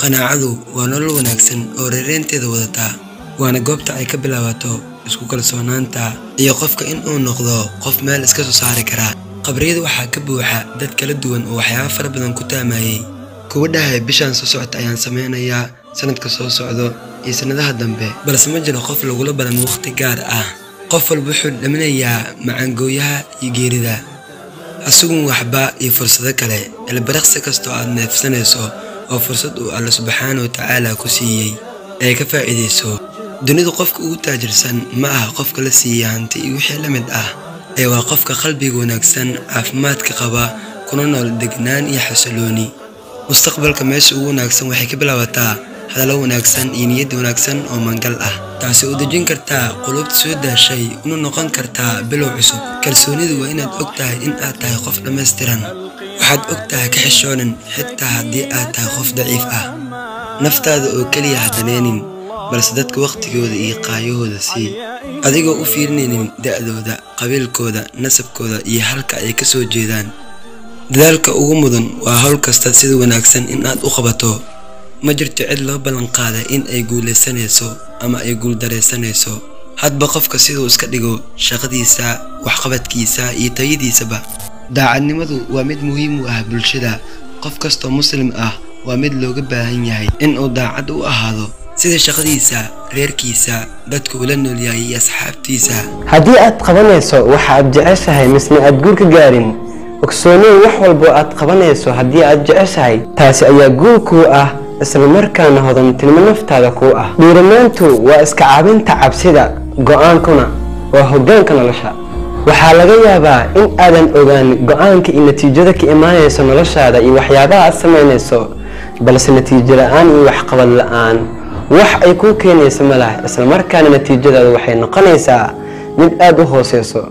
qanaacadu waa nolol wanaagsan oo reereynteeda wadata waana goobta ay ka bilaabato isku kalsoonaanta iyo qofka in uu noqdo qof meel iska soo saari kara. qabriyada waxaa ka buuxa dad kala duwan oo waxyaabo fara badan ku taamayay kuwa dhahay bishan soo socota ayaan sameynayaa sanadka soo socdo iyo sanadaha dambe, balse ma jiro qof lagula balan waqti gaar ah. qof walba wuxuu dhaminayaa macangooyaha iyo geerida asugun waxba iyo fursado kale. ilbiriqsi kastoo aad neefsanayso oo fursad uu Alle subxaanahu wa ta'aala ku siiyay ay ka faa'iideyso. dunidu qofka ugu taajirsan ma aha qofka la siiyay hanti iyo wixii la mid ah, ee waa qofka qalbiga wanaagsan, caafimaadka qaba, kuna nool degnaan iyo xasillooni. mustaqbalka meesha ugu wanaagsan waxay ka bilaabataa hadallo wanaagsan iyo niyad wanaagsan oo mangal ah, taasi oo dejin kartaa qulubta soo daashay una noqon kartaa bilow cusub. kalsoonidu waa inaad ogtahay in aad tahay qof dhammaystiran, waxaad ogtahay ka xishoonin xitaa haddii aad tahay qof daciif ah. naftaada oo keliya ha daneenin, balse dadka waqtigooda iyo qaayahooda sii, adigoo u fiirinaynin da'dooda, qabiilkooda, nasabkooda iyo halka ay ka soo jeedaan. dadaalka ugu mudan waa hawl kasta sida wanaagsan in aad u qabato. ma jirto cid loo ballan qaaday in ay guuleysanayso ama ay guuldareysanayso. hadba qofka siduu iska dhigo shaqadiisa, waxqabadkiisa iyo tayadiisaba. daacadnimadu waa mid muhiim u ah bulshada. qof kastoo muslim ah waa mid looga baahan yahay in uu daacad u ahaado sida shaqadiisa, reerkiisa, dadka ula nool yahay iyo asxaabtiisa. haddii aad qabanayso waxa aad jeceshahay misna aad guur ka gaarin, ogsoonin wax walba aad qabanayso haddii aad jeceshahay taasi ayaa guur kuu ah, isla markaana hodantinimo naftaada kuu ah. dhiiranaantu waa iska caabinta cabsida, go'aankuna waa hoggaanka nolosha. waxaa laga yaabaa in aadan ogaan go'aanka iyo natiijada ka imaanayso noloshaada iyo waxyaabaha aad samaynayso, balse natiijo la'aan iyo waxqabad la'aan wax ay kuu keenayso ma laha, isla markaana natiijadaadu waxay noqonaysaa mid aad u hooseyso.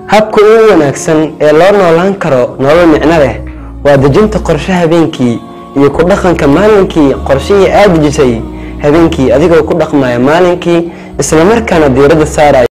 habka ugu wanaagsan ee loo noolaan karo nolol micno leh waa dejinta qorshe habeenkii iyo ku dhaqanka maalinkii. qorshihii aad dejisay habeenkii adigoo ku dhaqmaya maalinkii, isla markaana diiradda saaraya